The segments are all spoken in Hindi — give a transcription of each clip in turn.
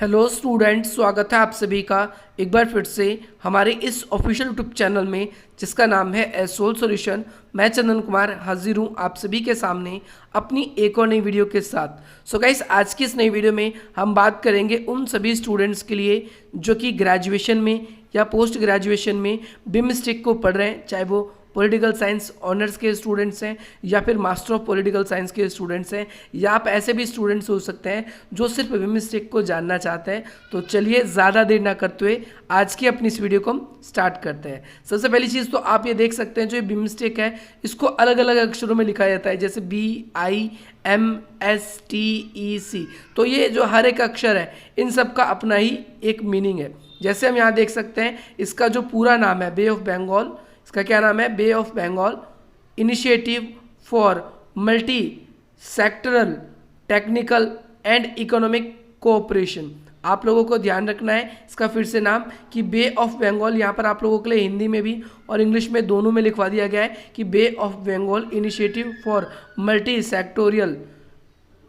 हेलो स्टूडेंट्स, स्वागत है आप सभी का एक बार फिर से हमारे इस ऑफिशियल यूट्यूब चैनल में जिसका नाम है एसोल सॉल्यूशन। मैं चंदन कुमार हाजिर हूँ आप सभी के सामने अपनी एक और नई वीडियो के साथ। सो गाइस, आज की इस नई वीडियो में हम बात करेंगे उन सभी स्टूडेंट्स के लिए जो कि ग्रेजुएशन में या पोस्ट ग्रेजुएशन में बिमस्टेक को पढ़ रहे हैं, चाहे वो पॉलिटिकल साइंस ऑनर्स के स्टूडेंट्स हैं या फिर मास्टर ऑफ पॉलिटिकल साइंस के स्टूडेंट्स हैं, या आप ऐसे भी स्टूडेंट्स हो सकते हैं जो सिर्फ बिमस्टेक को जानना चाहते हैं। तो चलिए ज़्यादा देर ना करते हुए आज की अपनी इस वीडियो को हम स्टार्ट करते हैं। सबसे पहली चीज़ तो आप ये देख सकते हैं, जो ये बिमस्टेक है इसको अलग अलग अक्षरों में लिखा जाता है, जैसे BIMSTEC। तो ये जो हर एक अक्षर है इन सब का अपना ही एक मीनिंग है। जैसे हम यहाँ देख सकते हैं, इसका जो पूरा नाम है बे ऑफ बंगाल, इसका क्या नाम है, bay of Bengal initiative for multi sectoral technical and economic cooperation. आप लोगों को ध्यान रखना है इसका फिर से नाम कि बे ऑफ बंगाल, यहाँ पर आप लोगों के लिए हिंदी में भी और इंग्लिश में दोनों में लिखवा दिया गया है कि bay of Bengal initiative for multi sectorial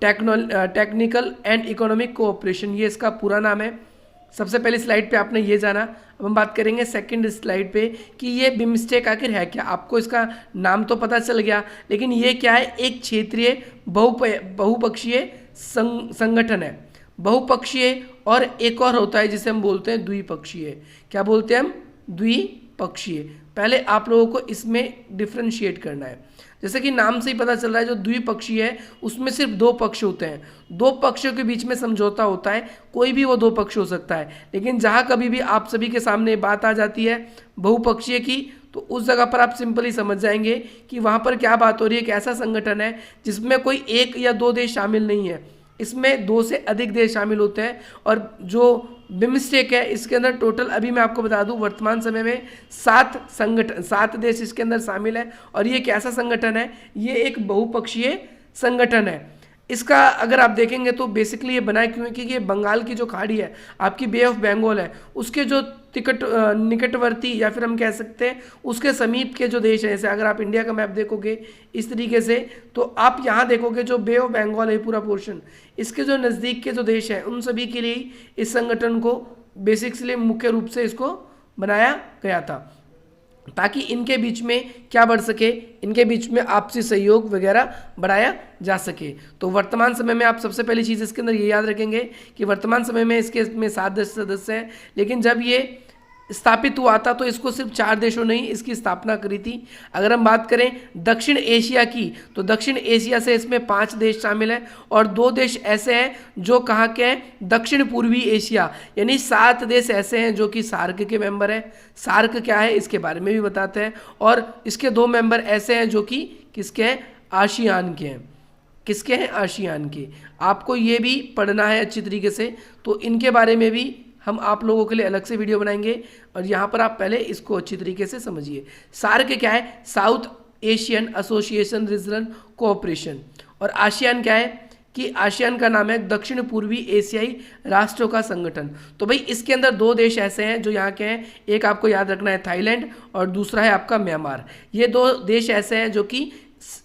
technical and economic cooperation, ये इसका पूरा नाम है। सबसे पहली स्लाइड पे आपने ये जाना। अब हम बात करेंगे सेकंड स्लाइड पे कि ये बिमस्टेक आखिर है क्या। आपको इसका नाम तो पता चल गया, लेकिन ये क्या है, एक क्षेत्रीय बहुपक्षीय संगठन है। बहुपक्षीय और एक और होता है जिसे हम बोलते हैं द्विपक्षीय। क्या बोलते हैं हम, द्विपक्षीय। पहले आप लोगों को इसमें डिफ्रेंशिएट करना है। जैसे कि नाम से ही पता चल रहा है, जो द्विपक्षीय है उसमें सिर्फ दो पक्ष होते हैं, दो पक्षों के बीच में समझौता होता है, कोई भी वो दो पक्ष हो सकता है। लेकिन जहाँ कभी भी आप सभी के सामने बात आ जाती है बहुपक्षीय की, तो उस जगह पर आप सिंपली समझ जाएंगे कि वहाँ पर क्या बात हो रही है। एक ऐसा संगठन है जिसमें कोई एक या दो देश शामिल नहीं है, इसमें दो से अधिक देश शामिल होते हैं। और जो बिमस्टेक है इसके अंदर टोटल, अभी मैं आपको बता दूं, वर्तमान समय में 7 देश इसके अंदर शामिल है। और ये कैसा संगठन है, ये एक बहुपक्षीय संगठन है। इसका अगर आप देखेंगे तो बेसिकली ये बनाया क्यों है, क्योंकि ये बंगाल की जो खाड़ी है, आपकी बे ऑफ बंगाल है, उसके जो निकटवर्ती या फिर हम कह सकते हैं उसके समीप के जो देश हैं, जैसे अगर आप इंडिया का मैप देखोगे इस तरीके से, तो आप यहाँ देखोगे जो बे ऑफ बंगाल है पूरा पोर्शन, इसके जो नज़दीक के जो देश हैं उन सभी के लिए इस संगठन को बेसिकली मुख्य रूप से इसको बनाया गया था, ताकि इनके बीच में क्या बढ़ सके, इनके बीच में आपसी सहयोग वगैरह बढ़ाया जा सके। तो वर्तमान समय में आप सबसे पहली चीज़ इसके अंदर ये याद रखेंगे कि वर्तमान समय में इसके में 7 सदस्य हैं, लेकिन जब ये स्थापित हुआ था तो इसको सिर्फ 4 देशों ने ही इसकी स्थापना करी थी। अगर हम बात करें दक्षिण एशिया की, तो दक्षिण एशिया से इसमें 5 देश शामिल हैं, और 2 देश ऐसे हैं जो कहाँ के हैं, दक्षिण पूर्वी एशिया, यानी 7 देश ऐसे हैं जो कि सार्क के मेंबर हैं। सार्क क्या है इसके बारे में भी बताते हैं। और इसके 2 मेंबर ऐसे हैं जो कि किसके हैं, आसियान के हैं। किसके हैं, आसियान के। आपको ये भी पढ़ना है अच्छी तरीके से, तो इनके बारे में भी हम आप लोगों के लिए अलग से वीडियो बनाएंगे। और यहाँ पर आप पहले इसको अच्छी तरीके से समझिए। सार्क क्या है, south Asian association regional cooperation. और आसियान क्या है, कि आसियान का नाम है दक्षिण पूर्वी एशियाई राष्ट्रों का संगठन। तो भाई इसके अंदर 2 देश ऐसे हैं जो यहाँ के हैं, एक आपको याद रखना है थाईलैंड, और दूसरा है आपका म्यांमार। ये 2 देश ऐसे हैं जो कि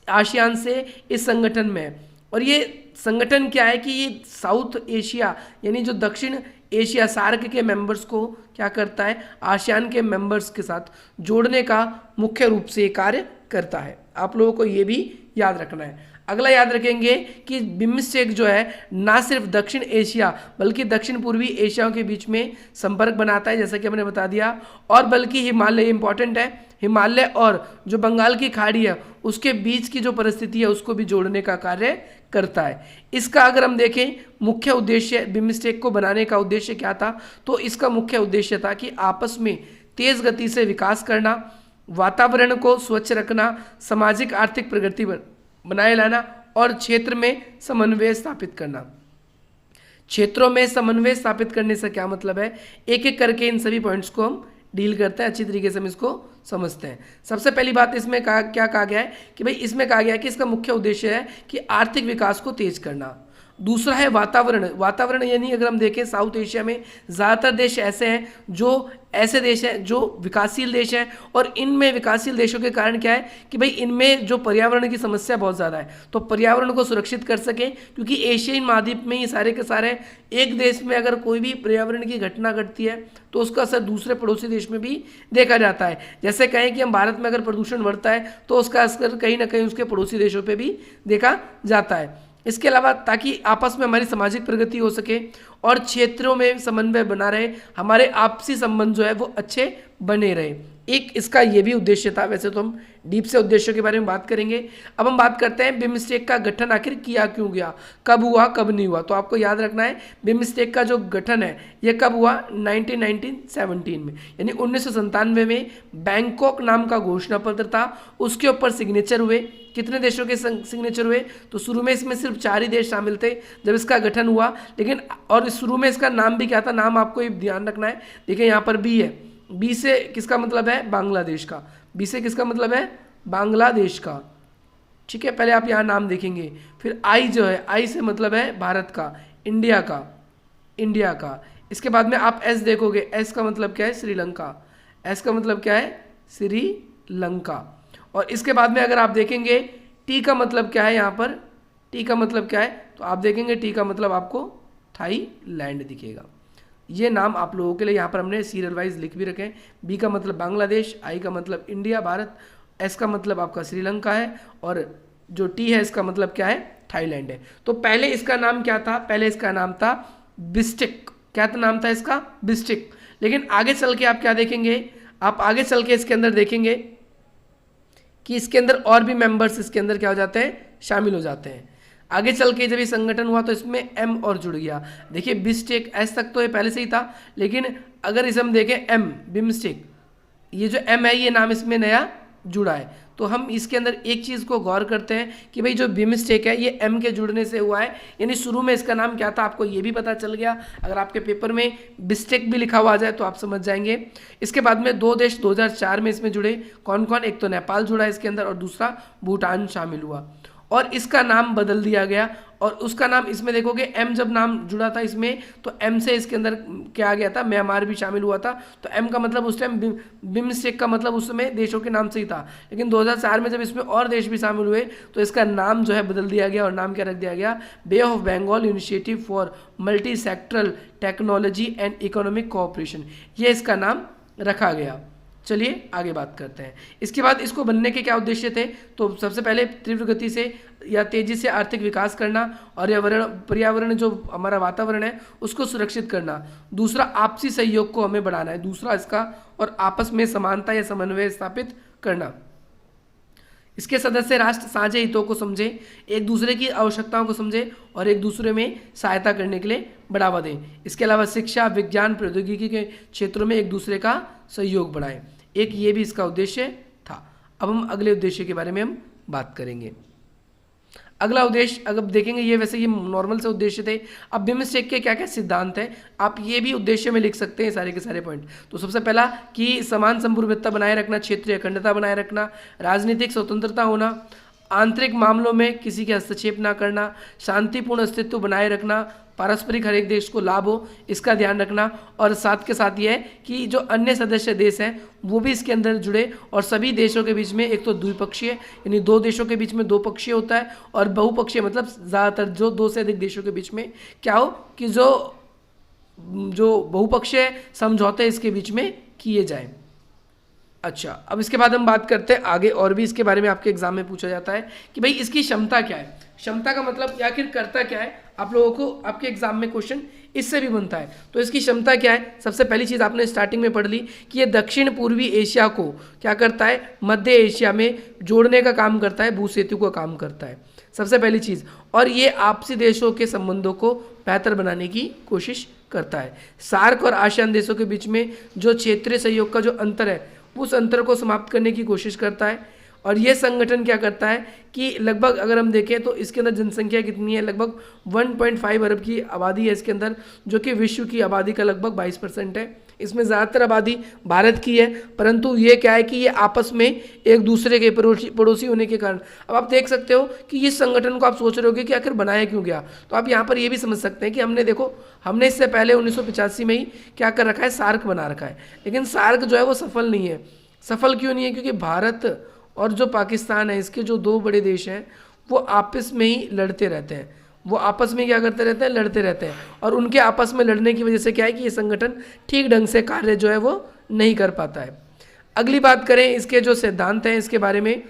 आसियान से इस संगठन में है। और ये संगठन क्या है कि ये साउथ एशिया यानी जो दक्षिण एशिया सार्क के मेंबर्स को क्या करता है, आसियान के मेंबर्स के साथ जोड़ने का मुख्य रूप से कार्य करता है। आप लोगों को ये भी याद रखना है। अगला याद रखेंगे कि बिमस्टेक जो है ना सिर्फ दक्षिण एशिया बल्कि दक्षिण पूर्वी एशिया के बीच में संपर्क बनाता है, जैसा कि हमने बता दिया, और बल्कि हिमालय इंपॉर्टेंट है, हिमालय और जो बंगाल की खाड़ी है उसके बीच की जो परिस्थिति है उसको भी जोड़ने का कार्य करता है। इसका अगर हम देखें मुख्य उद्देश्य, बिमस्टेक को बनाने का उद्देश्य क्या था, तो इसका मुख्य उद्देश्य था कि आपस में तेज गति से विकास करना, वातावरण को स्वच्छ रखना, सामाजिक आर्थिक प्रगति बनाए लाना, और क्षेत्र में समन्वय स्थापित करना। क्षेत्रों में समन्वय स्थापित करने से क्या मतलब है, एक एक करके इन सभी पॉइंट्स को हम डील करते हैं, अच्छी तरीके से हम इसको समझते हैं। सबसे पहली बात इसमें क्या कहा गया है कि भाई इसमें कहा गया है कि इसका मुख्य उद्देश्य है कि आर्थिक विकास को तेज करना। दूसरा है वातावरण। वातावरण यानी अगर हम देखें साउथ एशिया में ज़्यादातर देश ऐसे हैं जो ऐसे देश हैं जो विकासशील देश हैं, और इनमें विकासशील देशों के कारण क्या है कि भाई इनमें जो पर्यावरण की समस्या बहुत ज़्यादा है, तो पर्यावरण को सुरक्षित कर सकें, क्योंकि एशियाई महाद्वीप में ये सारे के सारे एक देश में अगर कोई भी पर्यावरण की घटना घटती है तो उसका असर दूसरे पड़ोसी देश में भी देखा जाता है। जैसे कहें कि हम भारत में अगर प्रदूषण बढ़ता है तो उसका असर कहीं ना कहीं उसके पड़ोसी देशों पर भी देखा जाता है। इसके अलावा ताकि आपस में हमारी सामाजिक प्रगति हो सके और क्षेत्रों में समन्वय बना रहे, हमारे आपसी संबंध जो है वो अच्छे बने रहे, एक इसका ये भी उद्देश्य था। वैसे तो हम डीप से उद्देश्यों के बारे में बात करेंगे। अब हम बात करते हैं बिमस्टेक का गठन आखिर किया क्यों गया, कब हुआ कब नहीं हुआ। तो आपको याद रखना है बिमस्टेक का जो गठन है ये कब हुआ, 1917 में, यानी 1997 में बैंकॉक नाम का घोषणा पत्र था, उसके ऊपर सिग्नेचर हुए। कितने देशों के सिग्नेचर हुए, तो शुरू में इसमें सिर्फ 4 ही देश शामिल थे जब इसका गठन हुआ, लेकिन और शुरू में इसका नाम भी क्या था, नाम आपको ये ध्यान रखना है। देखिए यहाँ पर बी है, बी से किसका मतलब है, बांग्लादेश का, बी से किसका मतलब है, बांग्लादेश का, ठीक है। पहले आप यहाँ नाम देखेंगे। फिर आई जो है, आई से मतलब है भारत का, इंडिया का, इंडिया का। इसके बाद में आप एस देखोगे, एस का मतलब क्या है, श्रीलंका, एस का मतलब क्या है, श्रीलंका। और इसके बाद में अगर आप देखेंगे टी का मतलब क्या है, यहाँ पर टी का मतलब क्या है, तो आप देखेंगे टी का मतलब आपको थाईलैंड दिखेगा। ये नाम आप लोगों के लिए यहाँ पर हमने सीरियल वाइज लिख भी रखे हैं। बी का मतलब बांग्लादेश, आई का मतलब इंडिया भारत, एस का मतलब आपका श्रीलंका है, और जो टी है इसका मतलब क्या है, थाईलैंड है। तो पहले इसका नाम क्या था, पहले इसका नाम था बिस्टिक। क्या था नाम था इसका, बिस्टिक। लेकिन आगे चल के आप क्या देखेंगे, आप आगे चल के इसके अंदर देखेंगे कि इसके अंदर और भी मेंबर्स इसके अंदर क्या हो जाते हैं, शामिल हो जाते हैं। आगे चल के जब ये संगठन हुआ तो इसमें एम और जुड़ गया। देखिए बिस्टेक एस तक तो ये पहले से ही था, लेकिन अगर इसे हम देखें एम, बिमस्टेक, ये जो एम है ये नाम इसमें नया जुड़ा है। तो हम इसके अंदर एक चीज़ को गौर करते हैं कि भाई जो बिमस्टेक है ये एम के जुड़ने से हुआ है, यानी शुरू में इसका नाम क्या था आपको ये भी पता चल गया। अगर आपके पेपर में बिस्टेक भी लिखा हुआ आ जाए तो आप समझ जाएंगे। इसके बाद में 2 देश 2004 में इसमें जुड़े, कौन कौन, एक तो नेपाल जुड़ा है इसके अंदर और दूसरा भूटान शामिल हुआ, और इसका नाम बदल दिया गया। और उसका नाम इसमें देखोगे एम जब नाम जुड़ा था इसमें, तो एम से इसके अंदर क्या आ गया था, म्यांमार भी शामिल हुआ था। तो एम का मतलब उस टाइम बिमस्टेक का मतलब उस समय देशों के नाम से ही था, लेकिन 2004 में जब इसमें और देश भी शामिल हुए तो इसका नाम जो है बदल दिया गया, और नाम क्या रख दिया गया, bay of Bengal initiative for multi sectoral technology and economic cooperation, ये इसका नाम रखा गया। चलिए आगे बात करते हैं। इसके बाद इसको बनने के क्या उद्देश्य थे, तो सबसे पहले तीव्र गति से या तेजी से आर्थिक विकास करना, और पर्यावरण जो हमारा वातावरण है उसको सुरक्षित करना। दूसरा आपसी सहयोग को हमें बढ़ाना है, दूसरा इसका, और आपस में समानता या समन्वय स्थापित करना। इसके सदस्य राष्ट्र साझे हितों को समझे, एक दूसरे की आवश्यकताओं को समझे और एक दूसरे में सहायता करने के लिए बढ़ावा दें। इसके अलावा शिक्षा, विज्ञान, प्रौद्योगिकी के क्षेत्रों में एक दूसरे का सहयोग बढ़ाएं, एक ये भी इसका उद्देश्य था। अब हम अगले उद्देश्य के बारे में हम बात करेंगे। अगला उद्देश्य अगर देखेंगे, ये वैसे ये नॉर्मल से उद्देश्य थे। अब बिमस्टेक के क्या क्या सिद्धांत हैं, आप ये भी उद्देश्य में लिख सकते हैं सारे के सारे पॉइंट। तो सबसे पहला कि समान संप्रभुता बनाए रखना, क्षेत्रीय अखंडता बनाए रखना, राजनीतिक स्वतंत्रता होना, आंतरिक मामलों में किसी के हस्तक्षेप ना करना, शांतिपूर्ण अस्तित्व बनाए रखना, पारस्परिक हर एक देश को लाभ हो इसका ध्यान रखना, और साथ के साथ ये है कि जो अन्य सदस्य देश हैं वो भी इसके अंदर जुड़े, और सभी देशों के बीच में एक तो द्विपक्षीय यानी 2 देशों के बीच में 2 पक्षीय होता है, और बहुपक्षीय मतलब ज़्यादातर जो 2 से अधिक देशों के बीच में क्या हो कि जो बहुपक्षीय समझौते इसके बीच में किए जाएं। अच्छा, अब इसके बाद हम बात करते हैं आगे, और भी इसके बारे में आपके एग्जाम में पूछा जाता है कि भाई इसकी क्षमता क्या है। क्षमता का मतलब आखिर करता क्या है, आप लोगों को आपके एग्जाम में क्वेश्चन इससे भी बनता है। तो इसकी क्षमता क्या है, सबसे पहली चीज़ आपने स्टार्टिंग में पढ़ ली कि ये दक्षिण पूर्वी एशिया को क्या करता है, मध्य एशिया में जोड़ने का काम करता है, भूसेतु का काम करता है, सबसे पहली चीज़। और ये आपसी देशों के संबंधों को बेहतर बनाने की कोशिश करता है। सार्क और आसियान देशों के बीच में जो क्षेत्रीय सहयोग का जो अंतर है उस अंतर को समाप्त करने की कोशिश करता है। और ये संगठन क्या करता है कि लगभग अगर हम देखें तो इसके अंदर जनसंख्या कितनी है, लगभग 1.5 अरब की आबादी है इसके अंदर, जो कि विश्व की आबादी का लगभग 22% है। इसमें ज़्यादातर आबादी भारत की है, परंतु ये क्या है कि ये आपस में एक दूसरे के पड़ोसी होने के कारण, अब आप देख सकते हो कि इस संगठन को आप सोच रहे होगे कि आखिर बनाया क्यों गया, तो आप यहाँ पर ये भी समझ सकते हैं कि हमने इससे पहले 1985 में ही क्या कर रखा है, सार्क बना रखा है, लेकिन सार्क जो है वो सफल नहीं है। सफल क्यों नहीं है? क्योंकि भारत और जो पाकिस्तान है, इसके जो दो बड़े देश हैं, वो आपस में ही लड़ते रहते हैं। वो आपस में क्या करते रहते हैं? लड़ते रहते हैं, और उनके आपस में लड़ने की वजह से क्या है कि ये संगठन ठीक ढंग से कार्य जो है वो नहीं कर पाता है। अगली बात करें इसके जो सिद्धांत हैं इसके बारे में,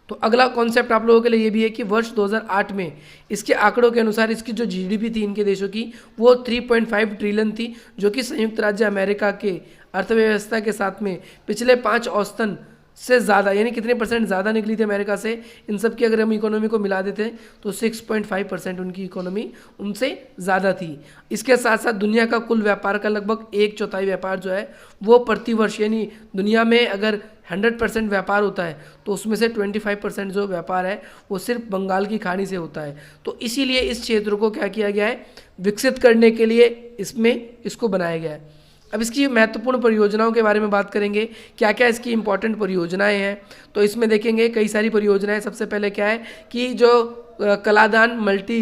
तो अगला कॉन्सेप्ट आप लोगों के लिए ये भी है कि वर्ष 2008 में इसके आंकड़ों के अनुसार इसकी जो जीडीपी थी इनके देशों की, वो 3.5 ट्रिलियन थी, जो कि संयुक्त राज्य अमेरिका के अर्थव्यवस्था के साथ में पिछले 5 औसतन से ज़्यादा, यानी कितने परसेंट ज़्यादा निकली थी अमेरिका से। इन सब की अगर हम इकोनॉमी को मिला देते हैं तो 6.5% उनकी इकोनॉमी उनसे ज़्यादा थी। इसके साथ साथ दुनिया का कुल व्यापार का लगभग 1/4 व्यापार जो है वो प्रतिवर्ष, यानी दुनिया में अगर 100% व्यापार होता है तो उसमें से 25% जो व्यापार है वो सिर्फ बंगाल की खाड़ी से होता है। तो इसीलिए इस क्षेत्र को क्या किया गया है, विकसित करने के लिए इसको बनाया गया है। अब इसकी महत्वपूर्ण परियोजनाओं के बारे में बात करेंगे, क्या क्या इसकी इंपॉर्टेंट परियोजनाएं हैं, तो इसमें देखेंगे कई सारी परियोजनाएं। सबसे पहले क्या है कि जो कलादान मल्टी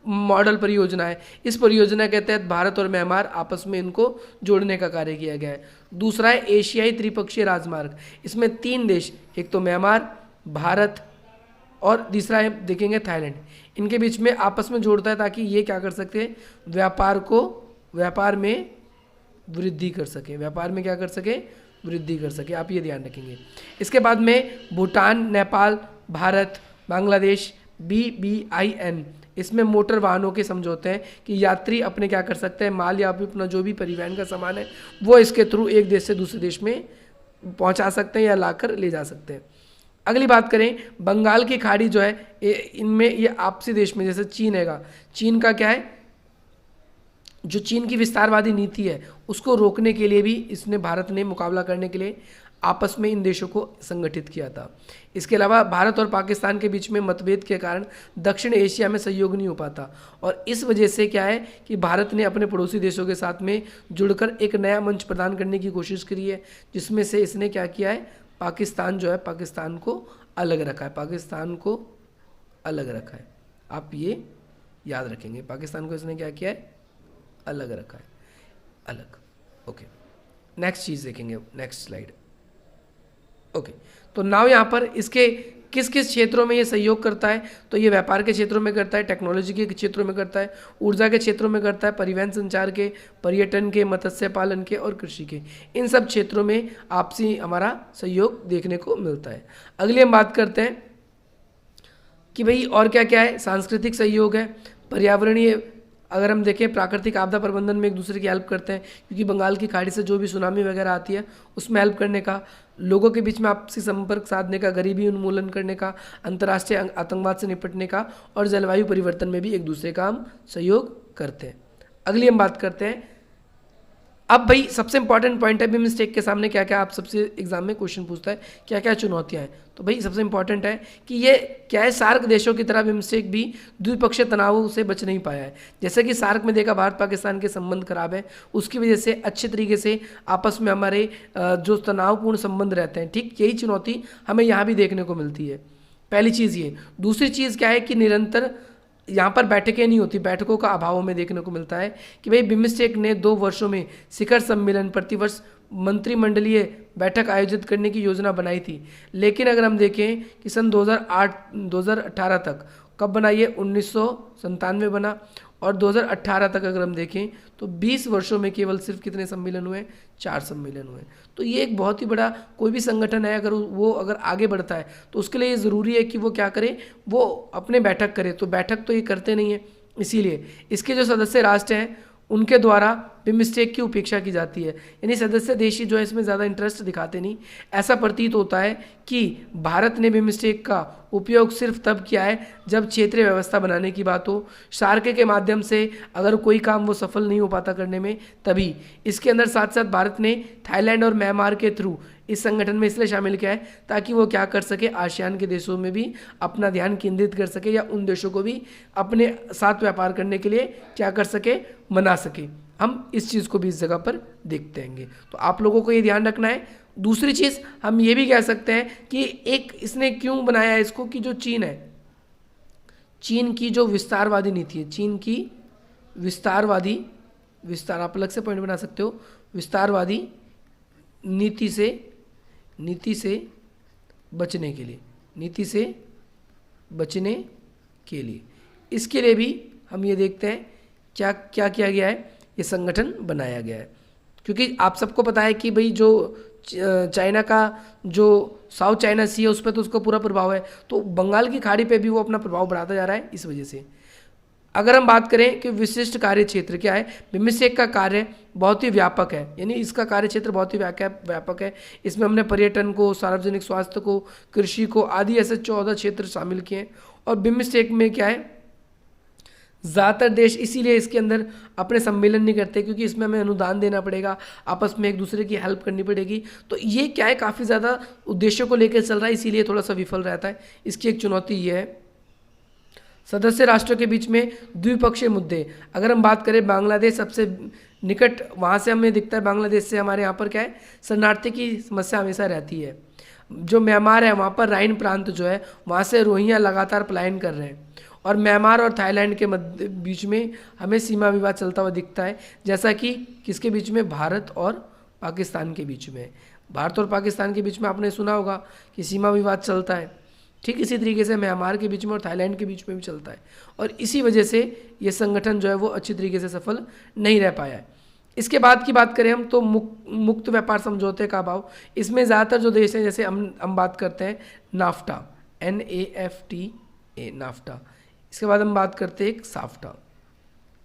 मॉडल परियोजना है, इस परियोजना के तहत भारत और म्यांमार आपस में इनको जोड़ने का कार्य किया गया है। दूसरा है एशियाई त्रिपक्षीय राजमार्ग, इसमें 3 देश, एक तो म्यांमार, भारत और तीसरा है देखेंगे थाईलैंड, इनके बीच में आपस में जोड़ता है ताकि ये क्या कर सकते हैं, व्यापार में वृद्धि कर सके, व्यापार में क्या कर सके, वृद्धि कर सके। आप ये ध्यान रखेंगे। इसके बाद में भूटान, नेपाल, भारत, बांग्लादेश, BBIN, इसमें मोटर वाहनों के समझौते हैं कि यात्री अपने क्या कर सकते हैं, माल या अपना जो भी परिवहन का सामान है वो इसके थ्रू एक देश से दूसरे देश में पहुंचा सकते हैं या लाकर ले जा सकते हैं। अगली बात करें, बंगाल की खाड़ी जो है इनमें ये आपसी देश में, जैसे चीन हैगा, चीन का क्या है, जो चीन की विस्तारवादी नीति है उसको रोकने के लिए भी इसने, भारत ने मुकाबला करने के लिए आपस में इन देशों को संगठित किया था। इसके अलावा भारत और पाकिस्तान के बीच में मतभेद के कारण दक्षिण एशिया में सहयोग नहीं हो पाता, और इस वजह से क्या है कि भारत ने अपने पड़ोसी देशों के साथ में जुड़कर एक नया मंच प्रदान करने की कोशिश करी है, जिसमें से इसने क्या किया है, पाकिस्तान जो है, पाकिस्तान को अलग रखा है, पाकिस्तान को अलग रखा है। आप ये याद रखेंगे, पाकिस्तान को इसने क्या किया है, अलग रखा है, अलग। ओके, नेक्स्ट चीज़ देखेंगे, नेक्स्ट स्लाइड। ओके, तो नाउ यहाँ पर इसके किस किस क्षेत्रों में ये सहयोग करता है, तो ये व्यापार के क्षेत्रों में करता है, टेक्नोलॉजी के क्षेत्रों में करता है, ऊर्जा के क्षेत्रों में करता है, परिवहन संचार के, पर्यटन के, मत्स्य पालन के और कृषि के, इन सब क्षेत्रों में आपसी हमारा सहयोग देखने को मिलता है। अगली हम बात करते हैं कि भाई और क्या क्या है, सांस्कृतिक सहयोग है, पर्यावरणीय, अगर हम देखें प्राकृतिक आपदा प्रबंधन में एक दूसरे की हेल्प करते हैं, क्योंकि बंगाल की खाड़ी से जो भी सुनामी वगैरह आती है उसमें हेल्प करने का, लोगों के बीच में आपसी संपर्क साधने का, गरीबी उन्मूलन करने का, अंतर्राष्ट्रीय आतंकवाद से निपटने का, और जलवायु परिवर्तन में भी एक दूसरे का हम सहयोग करते हैं। अगली हम बात करते हैं, अब भाई सबसे इंपॉर्टेंट पॉइंट है, बिमस्टेक के सामने क्या क्या, आप सबसे एग्जाम में क्वेश्चन पूछता है क्या क्या चुनौतियां हैं, तो भाई सबसे इंपॉर्टेंट है कि ये क्या है, सार्क देशों की तरह बिमस्टेक भी द्विपक्षीय तनावों से बच नहीं पाया है। जैसे कि सार्क में देखा भारत पाकिस्तान के संबंध खराब है, उसकी वजह से अच्छे तरीके से आपस में हमारे जो तनावपूर्ण संबंध रहते हैं, ठीक यही चुनौती हमें यहाँ भी देखने को मिलती है। पहली चीज़ ये। दूसरी चीज़ क्या है कि निरंतर यहाँ पर बैठकें नहीं होती, बैठकों का अभाव में देखने को मिलता है कि भाई बिमस्टेक ने 2 वर्षों में शिखर सम्मेलन, प्रतिवर्ष मंत्रिमंडलीय बैठक आयोजित करने की योजना बनाई थी, लेकिन अगर हम देखें कि सन 2018 तक, कब बना ये, 1997 बना, और 2018 तक अगर हम देखें तो 20 वर्षों में केवल सिर्फ कितने सम्मेलन हुए, 4 सम्मेलन हुए। तो ये एक बहुत ही बड़ा, कोई भी संगठन है अगर आगे बढ़ता है तो उसके लिए ये ज़रूरी है कि वो क्या करे, वो अपने बैठक करे, तो बैठक तो ये करते नहीं है, इसीलिए इसके जो सदस्य राष्ट्र हैं उनके द्वारा बिमस्टेक की उपेक्षा की जाती है, यानी सदस्य देश जो है इसमें ज़्यादा इंटरेस्ट दिखाते नहीं। ऐसा प्रतीत होता है कि भारत ने बिमस्टेक का उपयोग सिर्फ तब किया है जब क्षेत्रीय व्यवस्था बनाने की बात हो, सार्क के माध्यम से अगर कोई काम वो सफल नहीं हो पाता करने में, तभी। इसके अंदर साथ साथ भारत ने थाईलैंड और म्यांमार के थ्रू इस संगठन में इसलिए शामिल किया है ताकि वो क्या कर सके, आसियान के देशों में भी अपना ध्यान केंद्रित कर सके, या उन देशों को भी अपने साथ व्यापार करने के लिए क्या कर सके, मना सके। हम इस चीज़ को भी इस जगह पर देखते हैंगे। तो आप लोगों को ये ध्यान रखना है। दूसरी चीज़ हम ये भी कह सकते हैं कि एक इसने क्यों बनाया है इसको, कि जो चीन है, चीन की जो विस्तारवादी नीति है, चीन की विस्तार आप अलग से पॉइंट बना सकते हो, विस्तारवादी नीति से बचने के लिए इसके लिए भी हम ये देखते हैं क्या क्या किया गया है, ये संगठन बनाया गया है। क्योंकि आप सबको पता है कि भाई जो चाइना का जो साउथ चाइना सी है उस पर तो उसका पूरा प्रभाव है, तो बंगाल की खाड़ी पे भी वो अपना प्रभाव बढ़ाता जा रहा है। इस वजह से अगर हम बात करें कि विशिष्ट कार्य क्षेत्र क्या है, बिम्स्टेक का कार्य बहुत ही व्यापक है, यानी इसका कार्य क्षेत्र बहुत ही व्यापक है। इसमें हमने पर्यटन को, सार्वजनिक स्वास्थ्य को, कृषि को आदि ऐसे 14 क्षेत्र शामिल किए हैं। और बिम्स्टेक में क्या है, ज़्यादातर देश इसीलिए इसके अंदर अपने सम्मेलन नहीं करते, क्योंकि इसमें हमें अनुदान देना पड़ेगा, आपस में एक दूसरे की हेल्प करनी पड़ेगी। तो ये क्या है, काफ़ी ज़्यादा उद्देश्यों को लेकर चल रहा है, इसीलिए थोड़ा सा विफल रहता है। इसकी एक चुनौती ये है। सदस्य राष्ट्रों के बीच में द्विपक्षीय मुद्दे, अगर हम बात करें बांग्लादेश सबसे निकट, वहाँ से हमें दिखता है बांग्लादेश से हमारे यहाँ पर क्या है, शरणार्थी की समस्या हमेशा रहती है। जो म्यांमार है वहाँ पर राइन प्रांत जो है, वहाँ से रोहिंग्या लगातार पलायन कर रहे हैं। और म्यांमार और थाईलैंड के बीच में हमें सीमा विवाद चलता हुआ दिखता है, जैसा कि किसके बीच में, भारत और पाकिस्तान के बीच में। भारत और पाकिस्तान के बीच में आपने सुना होगा कि सीमा विवाद चलता है। ठीक इसी तरीके से म्यांमार के बीच में और थाईलैंड के बीच में भी चलता है, और इसी वजह से ये संगठन जो है वो अच्छी तरीके से सफल नहीं रह पाया है। इसके बाद की बात करें हम तो मुक्त व्यापार समझौते का अभाव, इसमें ज़्यादातर जो देश हैं, जैसे हम बात करते हैं नाफ्टा, NAFTA, नाफ्टा। इसके बाद हम बात करते हैं एक साफ्टा,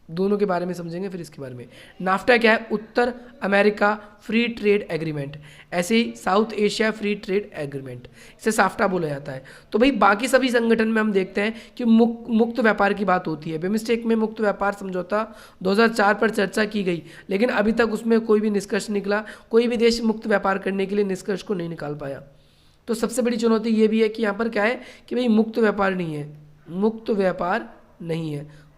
दोनों के बारे में समझेंगे फिर इसके बारे में। नाफ्टा क्या है, उत्तर अमेरिका फ्री ट्रेड एग्रीमेंट, ऐसे ही South Asia free trade agreement, इसे साफ्टा बोला जाता है। तो भाई बाकी सभी संगठन में हम देखते हैं कि मुक्त व्यापार की बात होती है। बिम्स्टेक में मुक्त व्यापार समझौता 2004 पर चर्चा की गई, लेकिन अभी तक उसमें कोई भी निष्कर्ष निकला, कोई भी देश मुक्त व्यापार करने के लिए निष्कर्ष को नहीं निकाल पाया। तो सबसे बड़ी चुनौती ये भी है कि यहाँ पर क्या है कि भाई मुक्त व्यापार नहीं है।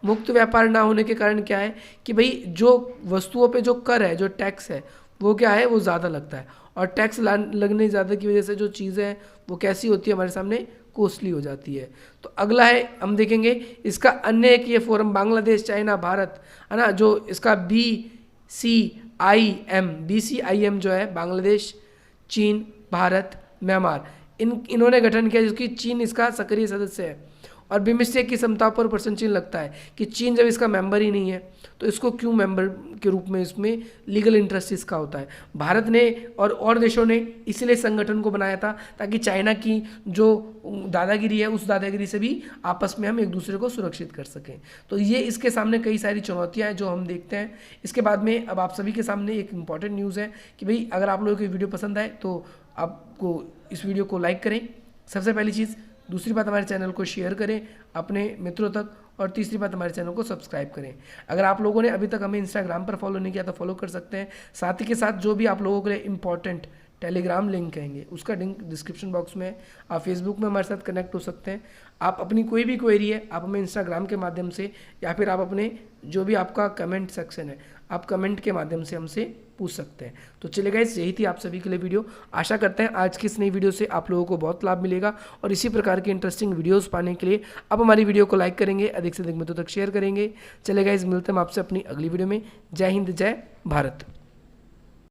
मुक्त व्यापार ना होने के कारण क्या है कि भाई जो वस्तुओं पे जो कर है, जो टैक्स है, वो क्या है, वो ज़्यादा लगता है। और टैक्स लगने ज़्यादा की वजह से जो चीज़ें हैं वो कैसी होती है, हमारे सामने कॉस्टली हो जाती है। तो अगला है, हम देखेंगे इसका अन्य एक ये फोरम, बांग्लादेश, चाइना, भारत, है ना, जो इसका BCIM जो है, बांग्लादेश, चीन, भारत, म्यांमार, इन्होंने गठन किया, जिसकी चीन इसका सक्रिय सदस्य है। और बिम्स्टेक की समता पर प्रश्न चिन्ह लगता है कि चीन जब इसका मेंबर ही नहीं है तो इसको क्यों मेंबर के रूप में इसमें लीगल इंटरेस्ट इसका होता है। भारत ने और देशों ने इसलिए संगठन को बनाया था ताकि चाइना की जो दादागिरी है उस दादागिरी से भी आपस में हम एक दूसरे को सुरक्षित कर सकें। तो ये इसके सामने कई सारी चुनौतियाँ हैं जो हम देखते हैं। इसके बाद में अब आप सभी के सामने एक इम्पॉर्टेंट न्यूज़ है कि भाई अगर आप लोगों को वीडियो पसंद आए तो आपको इस वीडियो को लाइक करें, सबसे पहली चीज़। दूसरी बात, हमारे चैनल को शेयर करें अपने मित्रों तक। और तीसरी बात, हमारे चैनल को सब्सक्राइब करें। अगर आप लोगों ने अभी तक हमें इंस्टाग्राम पर फॉलो नहीं किया तो फॉलो कर सकते हैं। साथ ही के साथ जो भी आप लोगों के लिए इंपॉर्टेंट टेलीग्राम लिंक कहेंगे उसका लिंक डिस्क्रिप्शन बॉक्स में है। आप फेसबुक में हमारे साथ कनेक्ट हो सकते हैं। आप अपनी कोई भी क्वेरी है आप हमें इंस्टाग्राम के माध्यम से, या फिर आप अपने जो भी आपका कमेंट सेक्शन है आप कमेंट के माध्यम से हमसे पूछ सकते हैं। तो चलिए गाइस, यही थी आप सभी के लिए वीडियो। आशा करते हैं आज की इस नई वीडियो से आप लोगों को बहुत लाभ मिलेगा, और इसी प्रकार के इंटरेस्टिंग वीडियोस पाने के लिए आप हमारी वीडियो को लाइक करेंगे, अधिक से अधिक मित्रों तक शेयर करेंगे। चलिए गाइस, मिलते हैं आपसे अपनी अगली वीडियो में। जय हिंद, जय भारत।